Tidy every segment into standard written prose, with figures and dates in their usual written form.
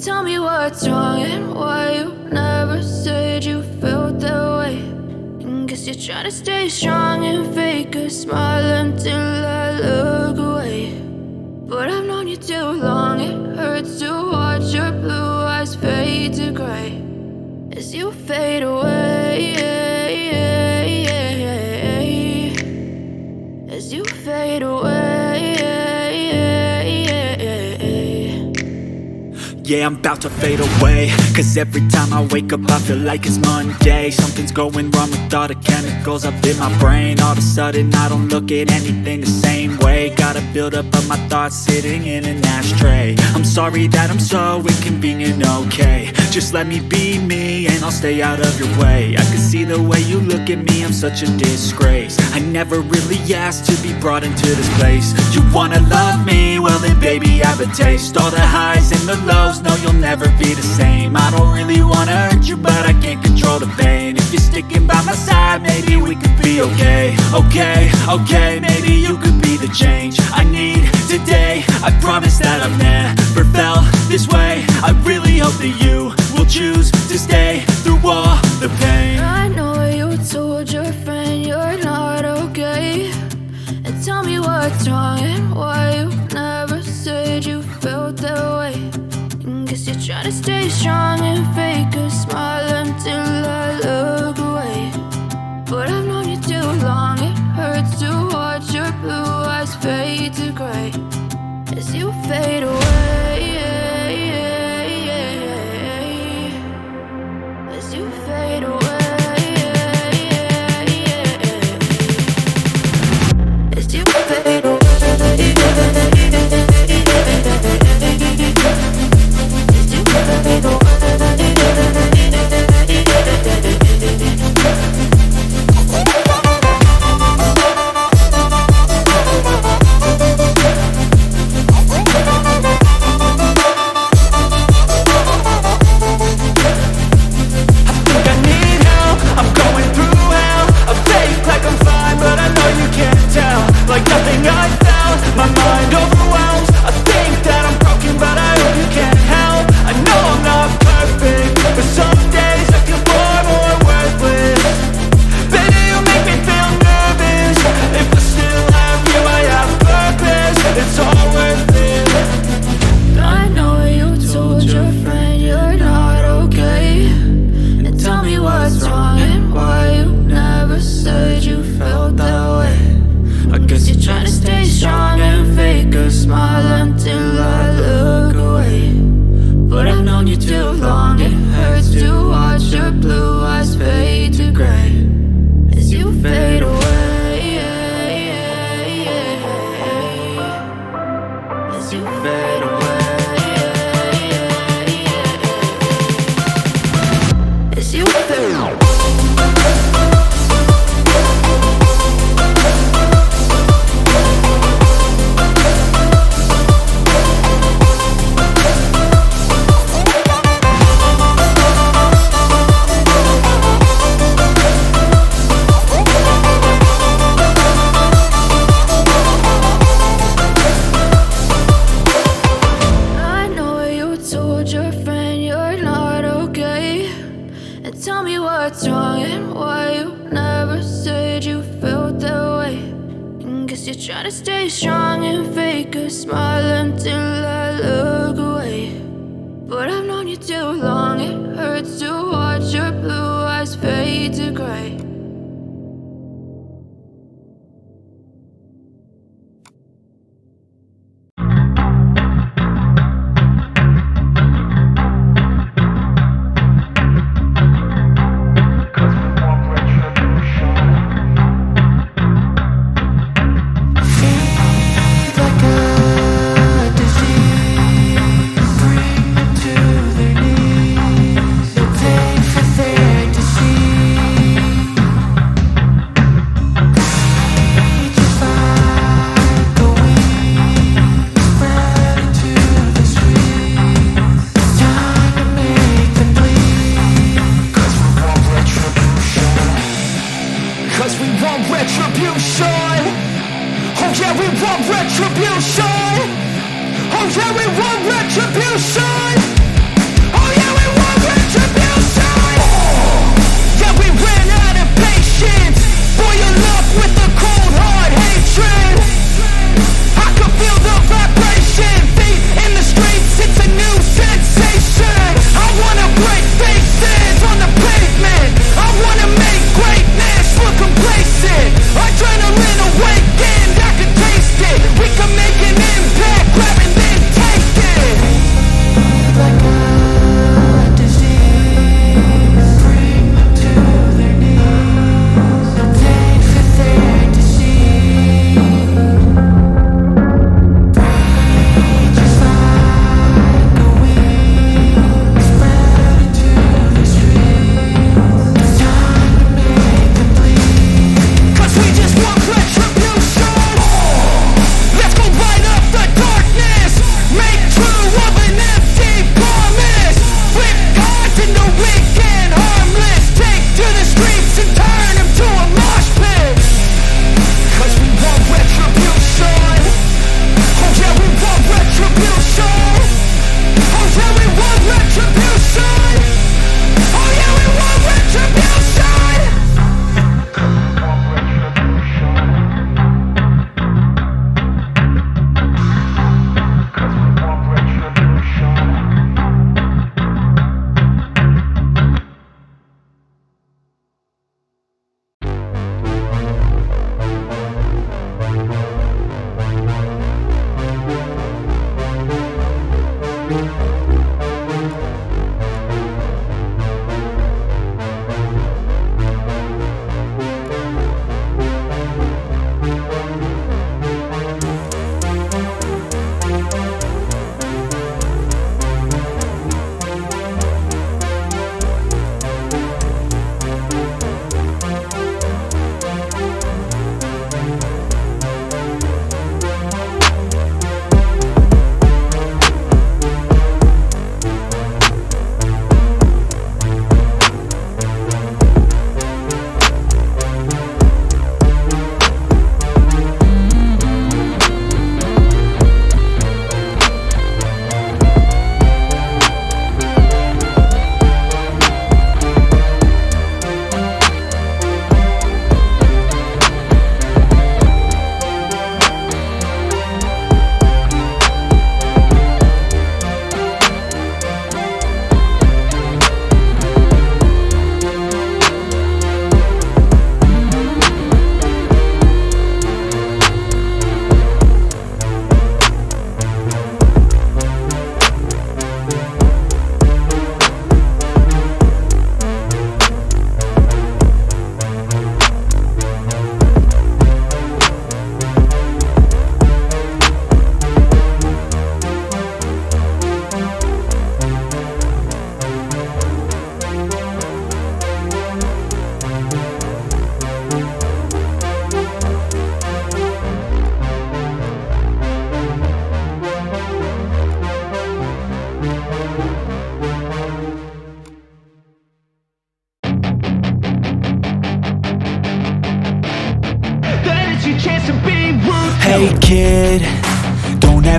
Tell me what's wrong and why you never said you felt that way. And guess you're trying to stay strong and fake a smile until I look away. But I've known you too long, it hurts to watch your blue eyes fade to gray as you fade away, as you fade away. Yeah, I'm about to fade away, cause every time I wake up I feel like it's Monday. Something's going wrong with all the chemicals up in my brain. All of a sudden I don't look at anything the same way. Gotta build up of my thoughts sitting in an ashtray. I'm sorry that I'm so inconvenient, okay. Just let me be me and I'll stay out of your way. I can see the way you look at me, I'm such a disgrace. I never really asked to be brought into this place. You wanna love me? Well then baby I have a taste. All the highs and the lows, no you'll never be the same. I don't really wanna hurt you but I can't control the pain. If you're sticking by my side maybe we could be okay. Okay, maybe you could be the change I need today. I promise that I've never felt this way. I really hope that you will choose to stay through all the pain. I know you told your friend you're not okay. And tell me what's wrong and why you never said you felt that way. And guess you're trying to stay strong and fake a smile until I look away. But I've known you too long, it hurts to watch your blue eyes fade to gray as you fade away, as you fade away, as you fade away. Like nothing I found, my mind overwhelms. I think that I'm broken, but I hope you can't help. I know I'm not perfect, but some days I feel far more worthless. Baby, you make me feel nervous. If I still have you, I have purpose. It's all worth it. I know you told your friend you're not okay. And tell me what's wrong and why you never said you felt that way. I guess you're trying to stay strong and fake a smile until I look away. But I've known you too long, it hurts to watch your blue eyes fade to gray as you fade away, as you fade away, as you fade away. Tell me what's wrong and why you never said you felt that way. And guess you're trying to stay strong and fake a smile until I look away. But I've known you too long, it hurts to watch your blue eyes fade to gray. retribution. Oh yeah, we want retribution.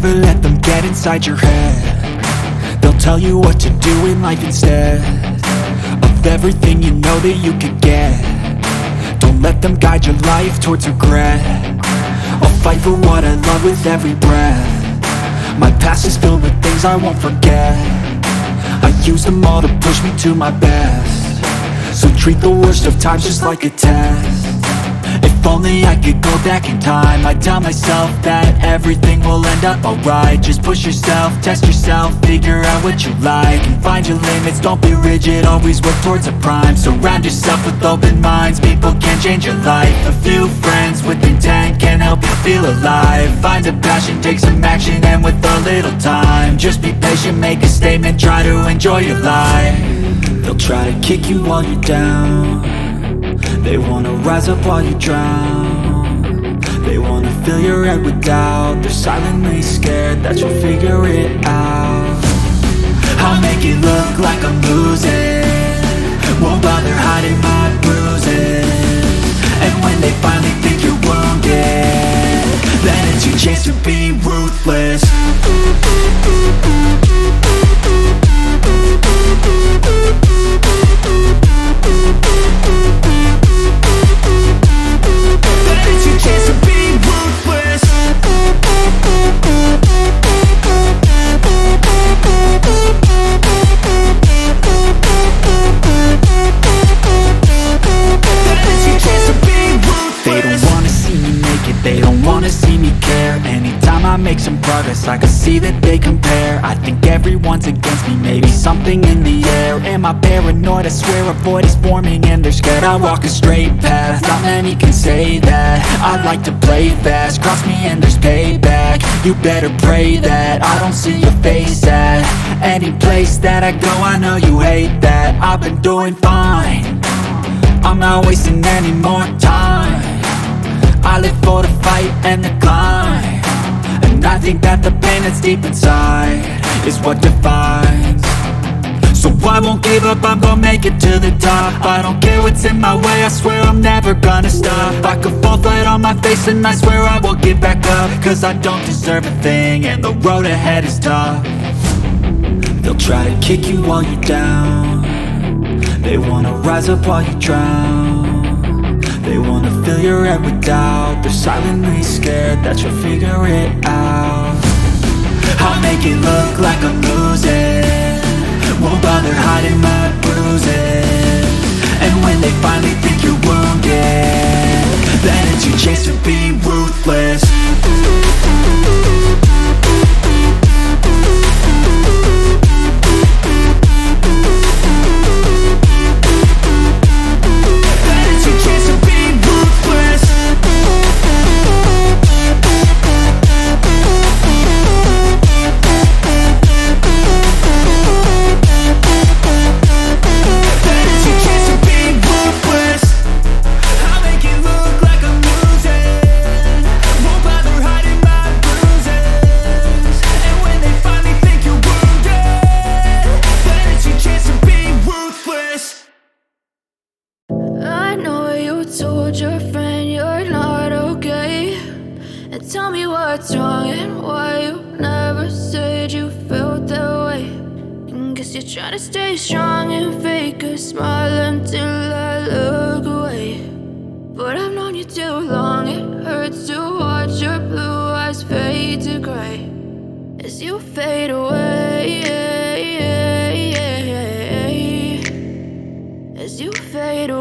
never let them get inside your head. They'll tell you what to do in life instead of everything you know that you could get. Don't let them guide your life towards regret. I'll fight for what I love with every breath. My past is filled with things I won't forget. I use them all to push me to my best. So treat the worst of times just like a test. If only I could go back in time, I'd tell myself that everything will end up alright. Just push yourself, test yourself, figure out what you like, and find your limits, don't be rigid, always work towards a prime. Surround yourself with open minds, people can change your life. A few friends with intent can help you feel alive. Find a passion, take some action, and with a little time, just be patient, make a statement, try to enjoy your life. They'll try to kick you while you're down. They wanna rise up while you drown. They wanna fill your head with doubt. They're silently scared that you'll figure it out. I'll make it look like I'm losing, won't bother hiding my bruises. And when they finally think you're wounded, then it's your chance to be ruthless. I make some progress, I can see that they compare. I think everyone's against me, maybe something in the air. Am I paranoid? I swear a void is forming and they're scared. I walk a straight path, not many can say that. I like to play fast, cross me and there's payback. You better pray that I don't see your face at any place that I go. I know you hate that. I've been doing fine, I'm not wasting any more time. I live for the fight and the climb, and I think that the pain that's deep inside is what defines. So I won't give up, I'm gonna make it to the top. I don't care what's in my way, I swear I'm never gonna stop. I could fall flat on my face and I swear I will get back up, cause I don't deserve a thing and the road ahead is tough. They'll try to kick you while you're down. They wanna rise up while you drown. They wanna fill your head with doubt. They're silently scared that you'll figure it out. I'll make it look like I'm losing, won't bother hiding my bruises. And when they finally think you're wounded, then it's your chance to be ruthless. I know you told your friend you're not okay, and tell me what's wrong and why you never said you felt that way. And guess you're trying to stay strong and fake a smile until I look away. But I've known you too long, it hurts to watch your blue eyes fade to gray as you fade away, as you fade away.